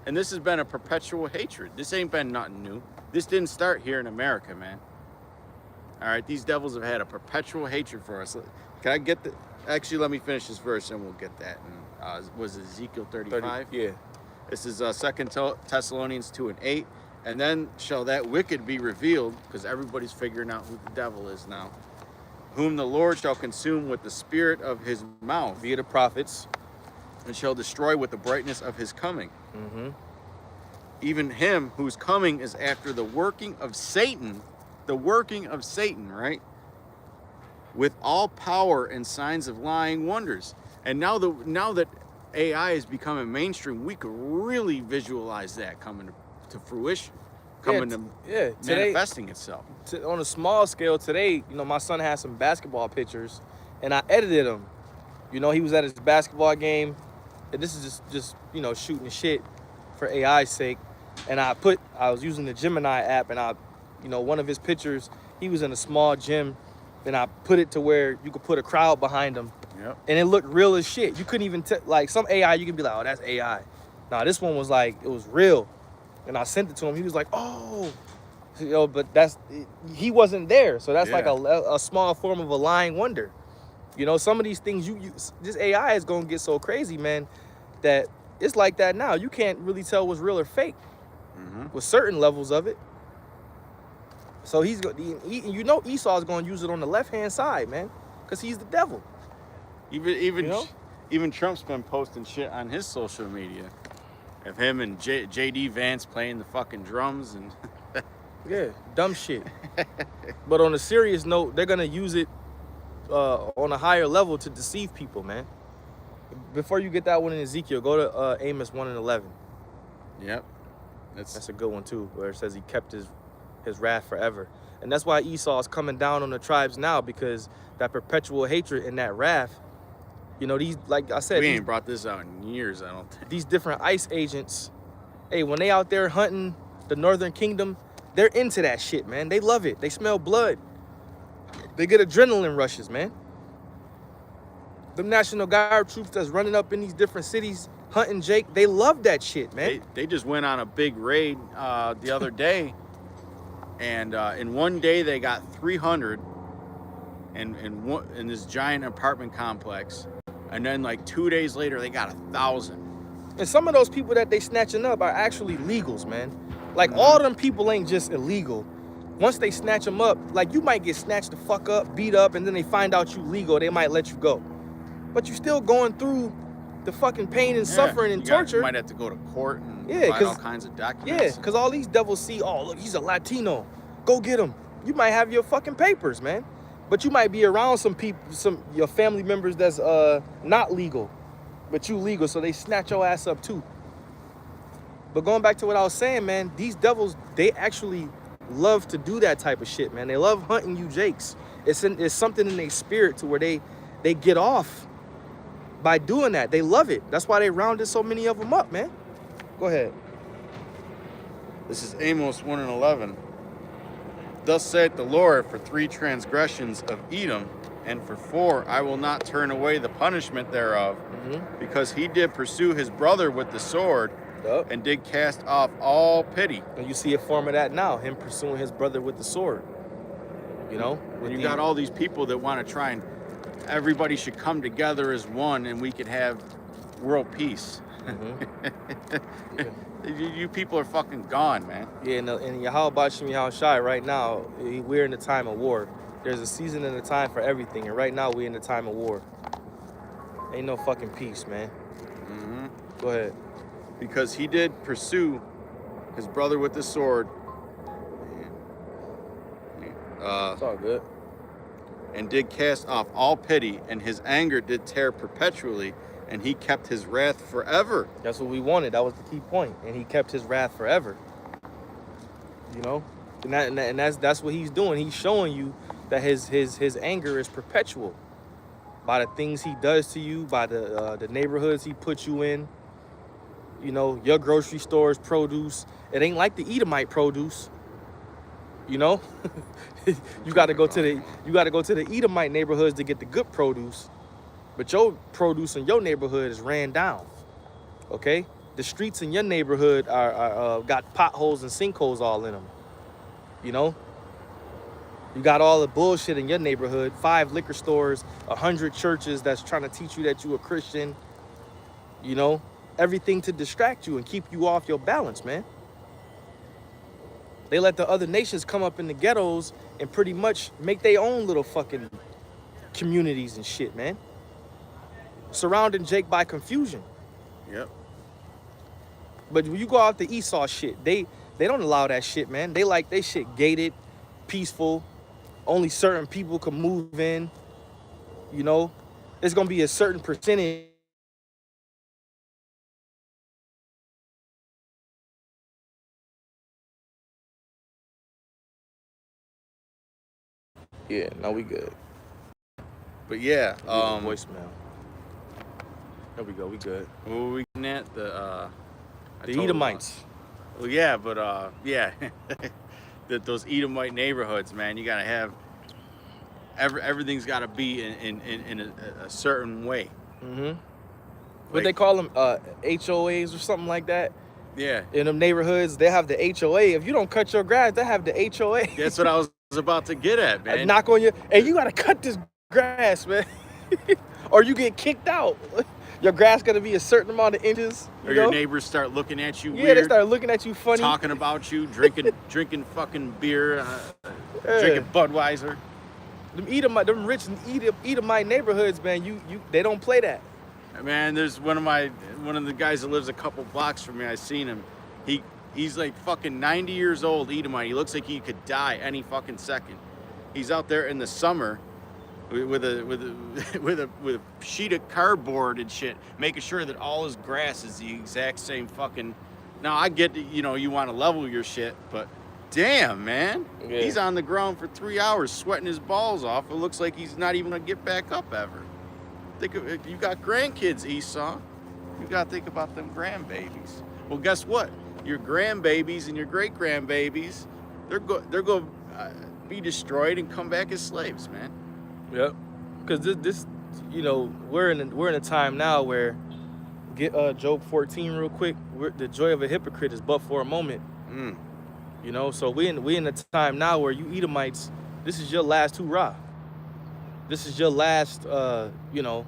and this has been a perpetual hatred. This ain't been nothing new. This didn't start here in America, man. All right, these devils have had a perpetual hatred for us. Can I get the... Actually, let me finish this verse and we'll get that. And, was it Ezekiel 35? Yeah. This is 2 Thessalonians 2 and 8. And then shall that wicked be revealed, because everybody's figuring out who the devil is now, whom the Lord shall consume with the spirit of his mouth, via the prophets, and shall destroy with the brightness of his coming. Mm-hmm. Even him whose coming is after the working of Satan, right? With all power and signs of lying wonders. And now that AI is becoming mainstream, we could really visualize that coming to fruition, manifesting itself. On a small scale today, you know, my son has some basketball pictures, and I edited them. You know, he was at his basketball game, and this is just you know, shooting shit for AI's sake. And I was using the Gemini app, and you know, one of his pictures, he was in a small gym, and I put it to where you could put a crowd behind him. Yep. And it looked real as shit. You couldn't even like some AI, you can be like, oh, that's AI. Nah, this one was like, it was real. And I sent it to him. He was like, oh, you know, but he wasn't there. So that's like a small form of a lying wonder. You know, some of these things, this AI is going to get so crazy, man, that it's like that now. You can't really tell what's real or fake with certain levels of it. So you know, Esau is going to use it on the left-hand side, man, because he's the devil. Even Trump's been posting shit on his social media of him and JD Vance playing the fucking drums and yeah, dumb shit. But on a serious note, they're gonna use it on a higher level to deceive people, man. Before you get that one in Ezekiel, go to Amos 1 and 11. Yep, that's a good one too, where it says he kept his wrath forever, and that's why Esau is coming down on the tribes now, because that perpetual hatred and that wrath You know, these, like I said, We ain't brought this out in years, I don't think. these different ICE agents, hey, when they out there hunting the Northern Kingdom, they're into that shit, man. They love it. They smell blood. They get adrenaline rushes, man. The National Guard troops that's running up in these different cities hunting Jake, they love that shit, man. They just went on a big raid the other day, and in one day they got 300 in this giant apartment complex, and then like 2 days later they got 1,000. And some of those people that they snatching up are actually legals, man. Like, all them people ain't just illegal. Once they snatch them up, like, you might get snatched the fuck up, beat up, and then they find out you legal, they might let you go. But you're still going through the fucking pain and suffering and torture. You might have to go to court and find all kinds of documents. Yeah, because all these devils see, oh, look, he's a Latino. Go get him. You might have your fucking papers, man. But you might be around some people, your family members that's not legal, but you legal, so they snatch your ass up too. But going back to what I was saying, man, these devils, they actually love to do that type of shit, man. They love hunting you jakes. It's something in their spirit to where they get off by doing that. They love it. That's why they rounded so many of them up, man. Go ahead. This is Amos 1:11. Thus saith the Lord, for 3 transgressions of Edom, and for 4 I will not turn away the punishment thereof, because he did pursue his brother with the sword, and did cast off all pity. And you see a form of that now, him pursuing his brother with the sword. You know? When you got all these people that want to try and everybody should come together as one and we could have world peace. You people are fucking gone, man. Yeah, and Bahasham, Yahawashi, right now, we're in the time of war. There's a season and a time for everything, and right now we're in the time of war. Ain't no fucking peace, man. Go ahead. Because he did pursue his brother with the sword. It's all good. And did cast off all pity, and his anger did tear perpetually, and he kept his wrath forever. That's what we wanted. That was the key point. And he kept his wrath forever. You know? And that's what he's doing. He's showing you that his anger is perpetual. By the things he does to you, by the neighborhoods he puts you in. You know, your grocery store's produce. It ain't like the Edomite produce. You know? you gotta go to the Edomite neighborhoods to get the good produce. But your produce in your neighborhood is ran down. Okay? The streets in your neighborhood are got potholes and sinkholes all in them. You know? You got all the bullshit in your neighborhood. 5 liquor stores, 100 churches that's trying to teach you that you a Christian. You know? Everything to distract you and keep you off your balance, man. They let the other nations come up in the ghettos and pretty much make their own little fucking communities and shit, man. Surrounding Jake by confusion. Yep. But when you go out to Esau shit, they don't allow that shit, man. They like they shit gated, peaceful. Only certain people can move in. You know, it's gonna be a certain percentage. Yeah, no, we good. But yeah, voicemail. There we go, we good. what were we getting at? The Edomites. Well, yeah, but yeah, those Edomite neighborhoods, man. You gotta have everything's gotta be in a certain way. What they call them, HOAs or something like that. Yeah. In them neighborhoods, they have the HOA. If you don't cut your grass, they have the HOA. That's what I was about to get at, man. Knock on your, and you gotta cut this grass, man, or you get kicked out. Your grass gotta be a certain amount of inches. Or your neighbors start looking at you weird. Yeah, they start looking at you funny. Talking about you, drinking fucking beer, drinking Budweiser. Them rich Edomite neighborhoods, man, they don't play that. Man, there's one of the guys that lives a couple blocks from me. I seen him. He's like fucking 90 years old, Edomite. He looks like he could die any fucking second. He's out there in the summer with a sheet of cardboard and shit, making sure that all his grass is the exact same fucking. Now I get that, you know, you want to level your shit, but damn, man, he's on the ground for 3 hours sweating his balls off. It looks like he's not even gonna get back up ever. Think of it, you got grandkids, Esau. You got to think about them grandbabies. Well, guess what? Your grandbabies and your great grandbabies, they're going to be destroyed and come back as slaves, man. Yep. Because this, you know, we're in a time now where, get Job 14 real quick. The joy of a hypocrite is but for a moment. Mm. You know, so we in a time now where you Edomites, this is your last hurrah. This is your last, you know,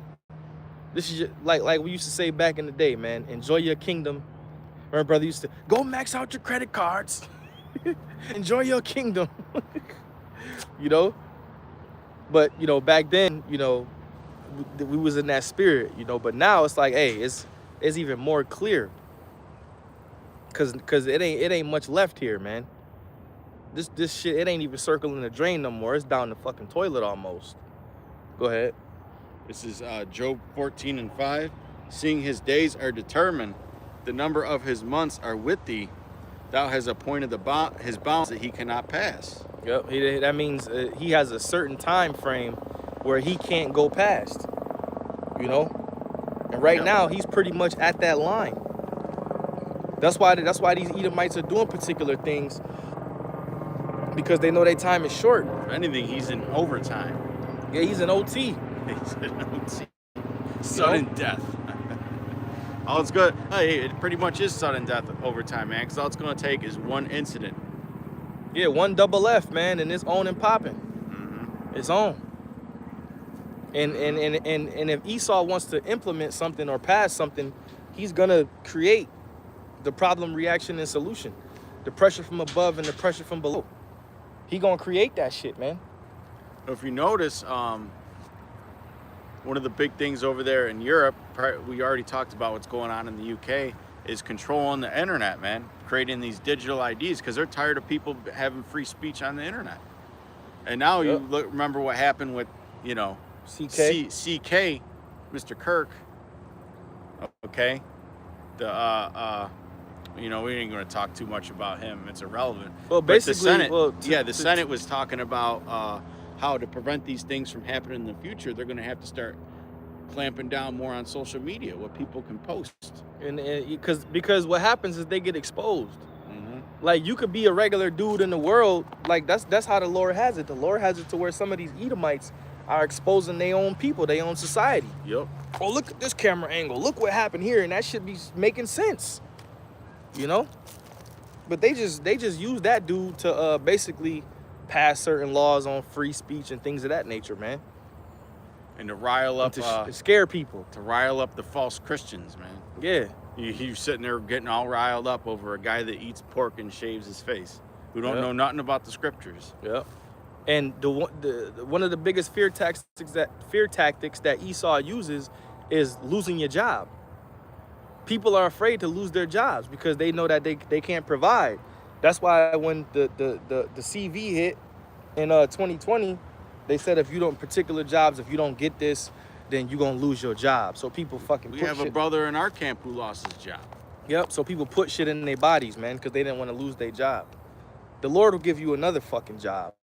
this is your, like we used to say back in the day, man. Enjoy your kingdom. My brother used to go max out your credit cards. Enjoy your kingdom. You know. But you know, back then, you know, we was in that spirit, you know. But now it's like, hey, it's even more clear. Cause it ain't much left here, man. This shit, it ain't even circling the drain no more. It's down the fucking toilet almost. Go ahead. This is Job 14:5. Seeing his days are determined, the number of his months are with thee. Thou hast appointed his bounds that he cannot pass. Yep. That means he has a certain time frame where he can't go past. You know. And right now he's pretty much at that line. That's why these Edomites are doing particular things, because they know their time is short. If anything, he's in overtime. Yeah, he's an OT. He's an OT. Sudden death. All it's good. Hey, it pretty much is sudden death overtime, man. Because all it's going to take is one incident. Yeah, one double F, man, and it's on and popping. Mm-hmm. It's on. And if Esau wants to implement something or pass something, he's gonna create the problem, reaction, and solution. The pressure from above and the pressure from below. He gonna create that shit, man. If you notice, one of the big things over there in Europe, we already talked about what's going on in the UK, is controlling the internet, man. Creating these digital IDs, because they're tired of people having free speech on the internet. And now you remember what happened with, you know, CK, Mr. Kirk. Okay, you know, we ain't going to talk too much about him. It's irrelevant. Well, basically, the Senate was talking about how to prevent these things from happening in the future. They're going to have to start clamping down more on social media, what people can post. And because what happens is they get exposed. Mm-hmm. Like, you could be a regular dude in the world. Like, that's how the Lord has it. The Lord has it to where some of these Edomites are exposing their own people, their own society. Yep. Oh, look at this camera angle. Look what happened here, and that should be making sense. You know? But they just use that dude to basically pass certain laws on free speech and things of that nature, man. And to rile up, to scare people, to rile up the false Christians, man. Yeah. You're sitting there getting all riled up over a guy that eats pork and shaves his face, who don't know nothing about the scriptures. Yeah. And one of the biggest fear tactics that Esau uses is losing your job. People are afraid to lose their jobs because they know that they can't provide. That's why when the CV hit in 2020, they said if you don't particular jobs, if you don't get this, then you're gonna lose your job. So people fucking we have a brother in our camp who lost his job. Yep. So people put shit in their bodies, man, because they didn't want to lose their job. The Lord will give you another fucking job,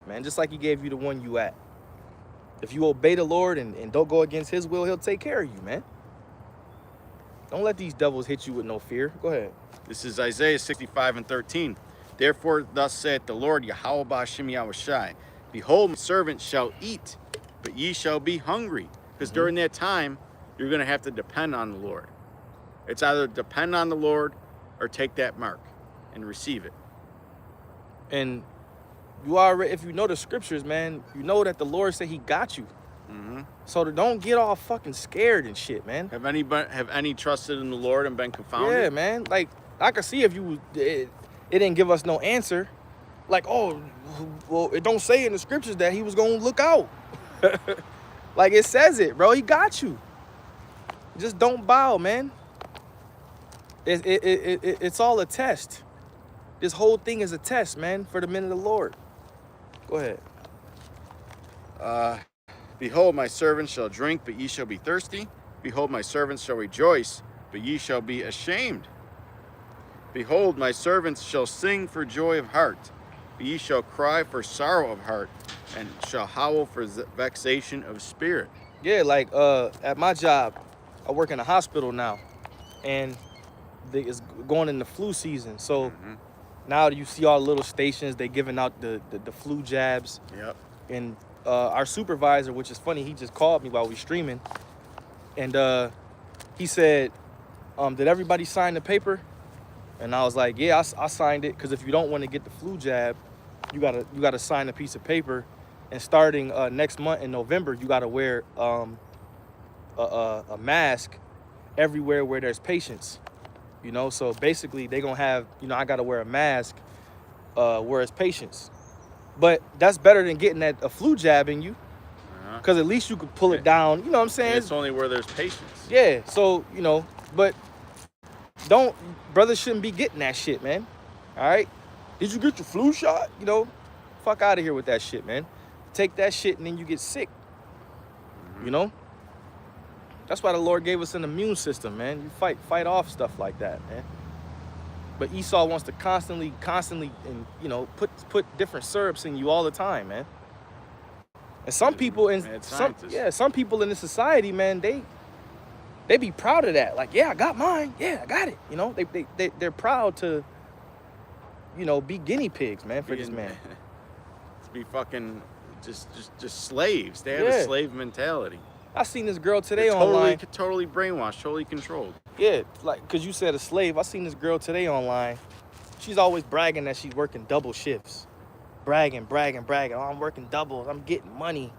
man, just like he gave you the one you at. If you obey the Lord and don't go against his will, he'll take care of you, man. Don't let these devils hit you with no fear. Go ahead. This is Isaiah 65:13. Therefore, thus saith the Lord, Yahawah Bahasham Yahawashi. Behold, my servant shall eat, but ye shall be hungry. Because during that time, you're going to have to depend on the Lord. It's either depend on the Lord or take that mark and receive it. And you already, if you know the scriptures, man, you know that the Lord said he got you. Mm-hmm. So don't get all fucking scared and shit, man. Have any trusted in the Lord and been confounded? Yeah, man. Like, I could see if it didn't give us no answer. Like, oh, well, it don't say in the scriptures that he was going to look out. Like, it says it, bro. He got you. Just don't bow, man. It's all a test. This whole thing is a test, man, for the men of the Lord. Go ahead. Behold, my servants shall drink, but ye shall be thirsty. Behold, my servants shall rejoice, but ye shall be ashamed. Behold, my servants shall sing for joy of heart, but ye shall cry for sorrow of heart, and shall howl for vexation of spirit. Yeah, like at my job, I work in a hospital now, and it's going in the flu season. So Mm-hmm. now you see all the little stations, they giving out the flu jabs. Yep. And our supervisor, which is funny, he just called me while we streaming, and he said, did everybody sign the paper? And I was like, yeah, I signed it, because if you don't want to get the flu jab, you gotta sign a piece of paper, and starting next month in November, you gotta wear a mask everywhere where there's patients. So basically they gonna have, I gotta wear a mask where it's patients. But that's better than getting a flu jab in you, because at least you could pull it down. You know what I'm saying? It's only where there's patients. Yeah. So but brothers shouldn't be getting that shit, man. All right. Did you get your flu shot? Fuck out of here with that shit, man. Take that shit and then you get sick. Mm-hmm. That's why the Lord gave us an immune system, man. You fight off stuff like that, man. But Esau wants to constantly, and put different syrups in you all the time, man. And some people some people in this society, man, they be proud of that. Like, yeah, I got mine. Yeah, I got it. They're proud to, be guinea pigs, man, for this man. To be fucking just slaves. They have a slave mentality. I seen this girl today They're online. Totally brainwashed, totally controlled. Yeah, like, because you said a slave. I seen this girl today online. She's always bragging that she's working double shifts. Bragging. Oh, I'm working doubles. I'm getting money.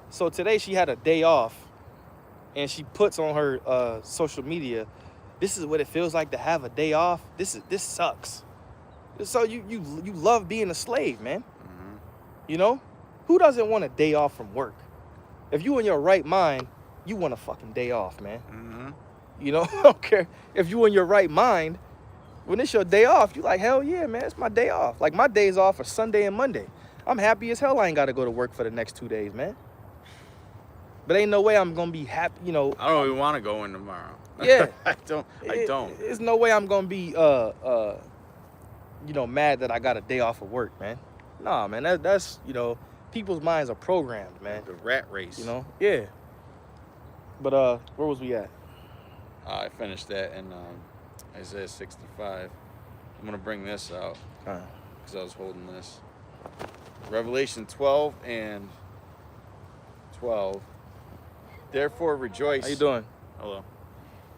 So today she had a day off, and she puts on her social media, this is what it feels like to have a day off. This sucks. So you love being a slave, man. Mm-hmm. Who doesn't want a day off from work? If you in your right mind, you want a fucking day off, man. Mm-hmm. I don't care if you in your right mind. When it's your day off, you like, hell yeah, man, it's my day off. Like, my days off are Sunday and Monday. I'm happy as hell I ain't got to go to work for the next 2 days, man. But ain't no way I'm going to be happy, I don't even want to go in tomorrow. Yeah. I don't. There's no way I'm going to be, mad that I got a day off of work, man. Nah, man, that's people's minds are programmed, man. The rat race. Yeah. But where was we at? I finished that in Isaiah 65. I'm gonna bring this out because I was holding this. Revelation 12 and 12. Therefore rejoice. How you doing? Hello.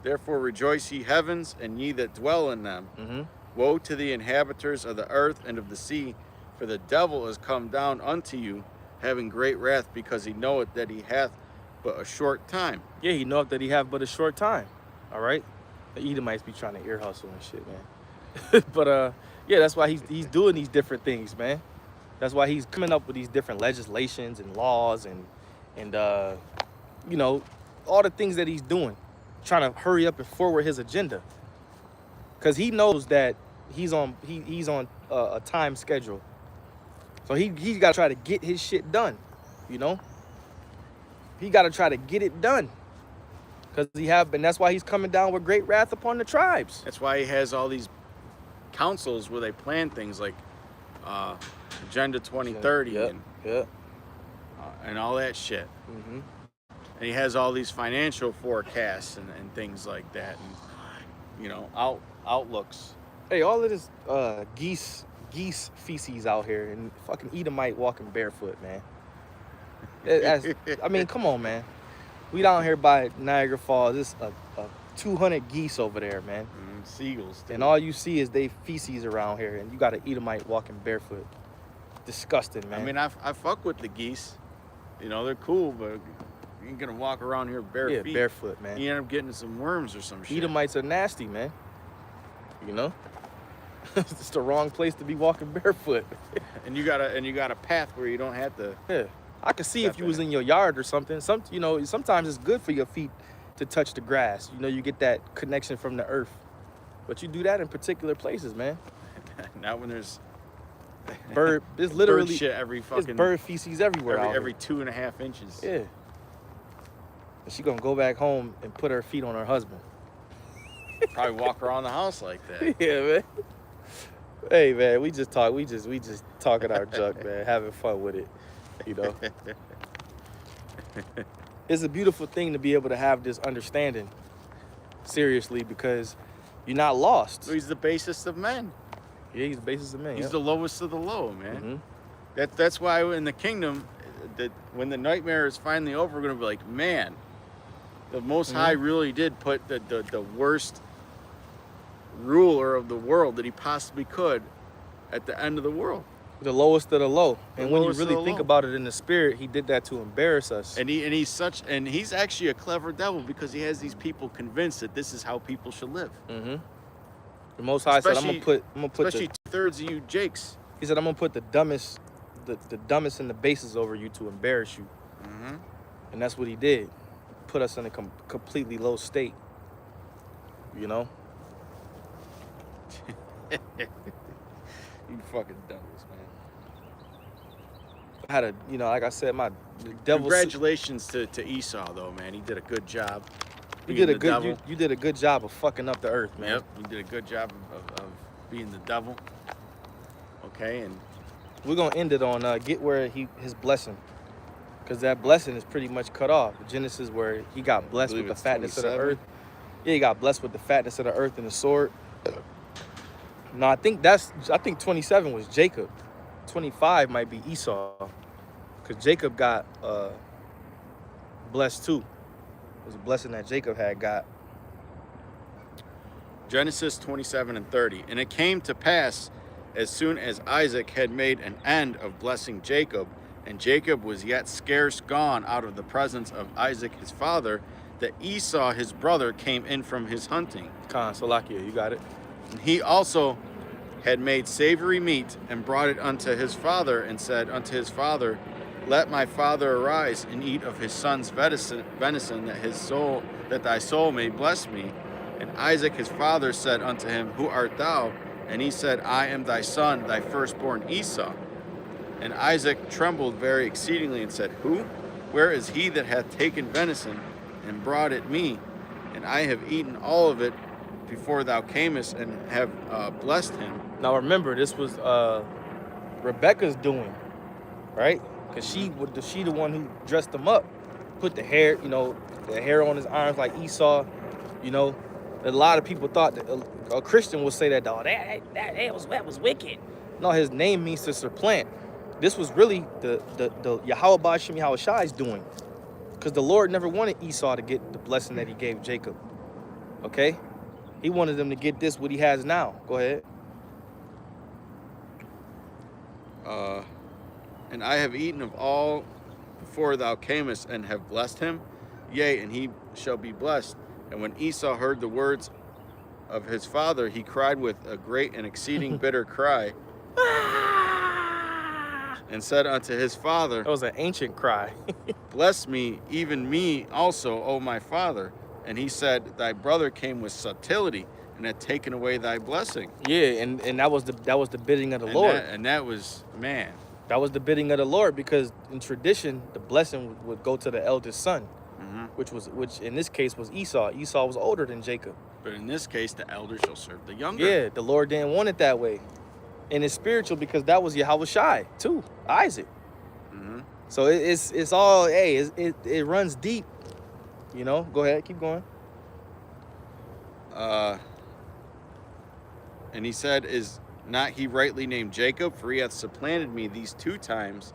Therefore rejoice, ye heavens, and ye that dwell in them. Mm-hmm. Woe to the inhabitants of the earth and of the sea, for the devil is come down unto you, having great wrath, because he knoweth that he hath but a short time. Yeah, he knoweth that he have but a short time. All right? The Edomites be trying to ear hustle and shit, man. But yeah, that's why he's doing these different things, man. That's why he's coming up with these different legislations and laws and all the things that he's doing, trying to hurry up and forward his agenda. Because he knows that he's on a time schedule. So he's got to try to get his shit done, He got to try to get it done. Because and that's why he's coming down with great wrath upon the tribes. That's why he has all these councils where they plan things like Agenda 2030 and all that shit. Mm-hmm. And he has all these financial forecasts and things like that, and outlooks. Hey, all of this geese feces out here, and fucking Edomite walking barefoot, man. I mean, come on, man. We down here by Niagara Falls. There's a 200 geese over there, man. Seagulls. Too. And all you see is they feces around here, and you got an Edomite walking barefoot. Disgusting, man. I mean, I fuck with the geese. They're cool, but you ain't gonna walk around here bare feet. Yeah, barefoot, man. You end up getting some worms or some shit. Edomites are nasty, man. It's the wrong place to be walking barefoot. and you got a path where you don't have to. Yeah. I could see if you was in your yard or something. Sometimes it's good for your feet to touch the grass. You get that connection from the earth. But you do that in particular places, man. Not when there's bird. There's literally bird shit every fucking. There's bird feces everywhere. Every 2.5 inches. Yeah. And she gonna go back home and put her feet on her husband. Probably walk around the house like that. Yeah, man. Hey, man, we just talking our junk, man, having fun with it. it's a beautiful thing to be able to have this understanding seriously, because you're not lost. So he's the basest of men. Yeah, he's the basis of man. He's Yep. the lowest of the low, man. Mhm. That's why in the kingdom, that when the nightmare is finally over, we're gonna be like, man, the Most High really did put the worst ruler of the world that he possibly could at the end of the world. The lowest of the low. The And when you lowest of really the think low. about it in the spirit, he did that to embarrass us. And he's actually a clever devil, because he has these people convinced that this is how people should live. The Most High said, I'm gonna put especially 2/3 of you Jakes. he said, I'm gonna put the dumbest and the bases over you to embarrass you. And that's what he did. Put us in a completely low state. You know? You fucking devils, man. I had a, like I said, my devil. Congratulations to Esau, though, man. He did a good job. You did a being the good. devil. You did a good job of fucking up the earth, man. Yep, you did a good job of being the devil. Okay, and We're gonna end it on get where his blessing, because that blessing is pretty much cut off. Genesis, where he got blessed with believe the it's fatness of the 27. earth. Yeah, he got blessed with the fatness of the earth and the sword. No, I think 27 was Jacob. 25 might be Esau, because Jacob got blessed too. It was a blessing that Jacob had got. Genesis 27 and 30. And it came to pass, as soon as Isaac had made an end of blessing Jacob, and Jacob was yet scarce gone out of the presence of Isaac his father, that Esau his brother came in from his hunting. Khan, Salakia, you got it. And he also had made savory meat, and brought it unto his father, and said unto his father, Let my father arise and eat of his son's venison, that thy soul may bless me. And Isaac his father said unto him, Who art thou? And he said, I am thy son, thy firstborn Esau. And Isaac trembled very exceedingly, and said, Who? Where is he that hath taken venison, and brought it me? And I have eaten all of it before thou camest, and have blessed him. Now remember, this was Rebecca's doing, right? Because she the one who dressed him up, put the hair, the hair on his arms like Esau. A lot of people thought that a Christian would say that, dog, that was wicked. No, his name means to supplant. This was really the Yahawah Bahasham Yahawashi's doing, because the Lord never wanted Esau to get the blessing that he gave Jacob. Okay, he wanted them to get what he has now. Go ahead. And I have eaten of all before thou camest, and have blessed him. Yea, and he shall be blessed. And when Esau heard the words of his father, he cried with a great and exceeding bitter cry, and said unto his father, That was an ancient cry. Bless me, even me also, O my father. And he said, Thy brother came with subtlety, and had taken away thy blessing. Yeah, and that was the bidding of the Lord. That was, man. That was the bidding of the Lord, because in tradition, the blessing would go to the eldest son, which in this case was Esau. Esau was older than Jacob. But in this case, the elder shall serve the younger. Yeah, the Lord didn't want it that way. And it's spiritual, because that was Yahawashi too, Isaac. So it's all, it runs deep. Go ahead, keep going. And he said, Is not he rightly named Jacob? For he hath supplanted me these 2 times.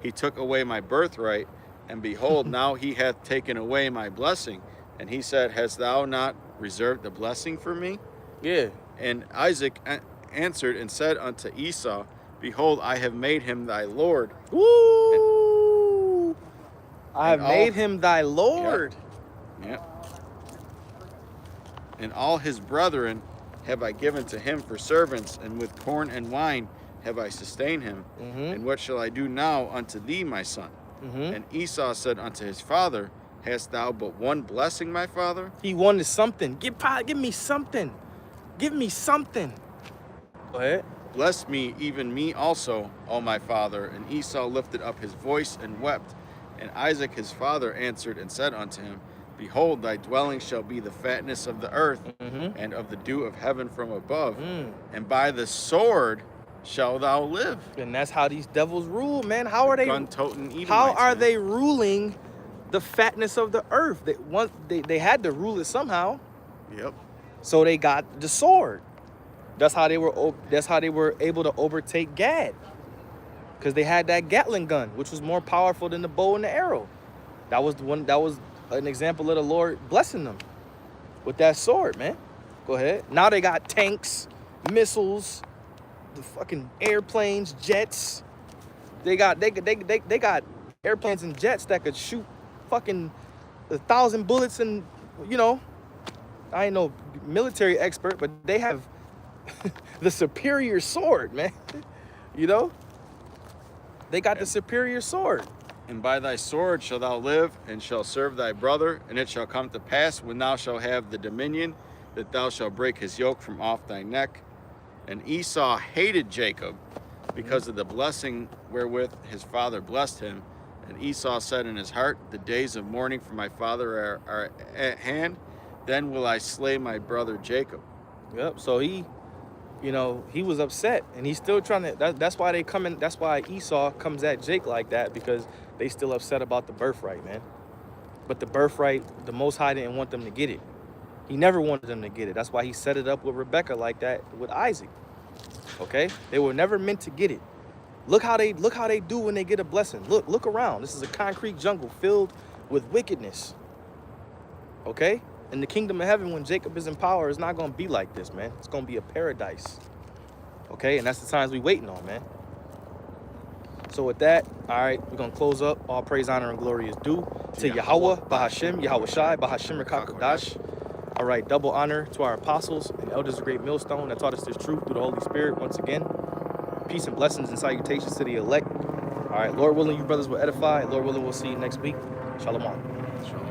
He took away my birthright, and behold, now he hath taken away my blessing. And he said, Hast thou not reserved the blessing for me? Yeah. And Isaac answered and said unto Esau, Behold, I have made him thy Lord. Woo! I have made him thy Lord. Yep. And all his brethren have I given to him for servants, and with corn and wine have I sustained him. And what shall I do now unto thee, my son? And Esau said unto his father, Hast thou but one blessing, my father? He wanted something. Give me something. Give me something. Go ahead. Bless me, even me also, O my father. And Esau lifted up his voice and wept. And Isaac his father answered and said unto him, Behold, thy dwelling shall be the fatness of the earth, and of the dew of heaven from above. And by the sword shalt thou live. And that's how these devils rule, man. How are they? Gun-toting Edomites, How are man. they ruling the fatness of the earth. They had to rule it somehow. Yep. So they got the sword. That's how they were able to overtake Gad. Because they had that Gatling gun, which was more powerful than the bow and the arrow. That was an example of the Lord blessing them with that sword, man. Go ahead. Now they got tanks, missiles, the fucking airplanes, jets. They got airplanes and jets that could shoot fucking 1,000 bullets, and I ain't no military expert, but they have the superior sword, man. They got the superior sword. And by thy sword shalt thou live, and shalt serve thy brother. And it shall come to pass, when thou shalt have the dominion, that thou shalt break his yoke from off thy neck. And Esau hated Jacob because of the blessing wherewith his father blessed him. And Esau said in his heart, the days of mourning for my father are at hand. Then will I slay my brother Jacob. Yep. So he was upset, and he's still trying to. That's why Esau comes at Jake like that, because they still upset about the birthright, man. But the birthright, the Most High didn't want them to get it. He never wanted them to get it. That's why he set it up with Rebekah like that with Isaac. Okay, they were never meant to get it. Look how they do when they get a blessing. Look around. This is a concrete jungle filled with wickedness. Okay. In the kingdom of heaven, when Jacob is in power, it's not going to be like this, man. It's going to be a paradise. Okay? And that's the times we waiting on, man. So with that, all right, we're going to close up. All praise, honor, and glory is due to Yahawah, Bahasham, Yahawashi, Bahasham, Rakakadash. All right, double honor to our apostles and elders of Great Millstone that taught us this truth through the Holy Spirit once again. Peace and blessings and salutations to the elect. All right, Lord willing, you brothers will edify. Lord willing, we'll see you next week. Shalom. Shalom.